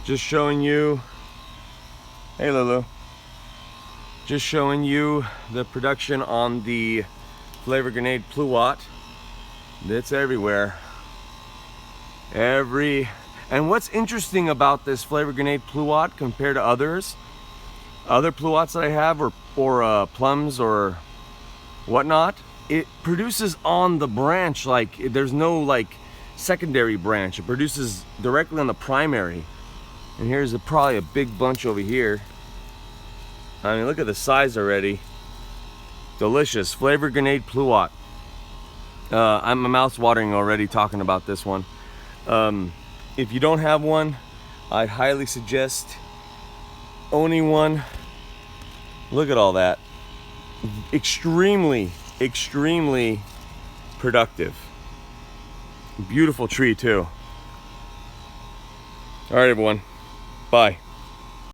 Just showing you, hey Lulu, just showing you the production on the Flavor Grenade Pluot. It's everywhere. And what's interesting about this Flavor Grenade Pluot compared to other Pluots that I have, or plums or whatnot, it produces on the branch. Like, there's no like secondary branch. It produces directly on the primary. And here's probably a big bunch over here. I mean, look at the size already. Delicious. Flavor Grenade Pluot. My mouth's watering already talking about this one. If you don't have one, I highly suggest owning one. Look at all that. Extremely productive. Beautiful tree too. All right, everyone. Bye.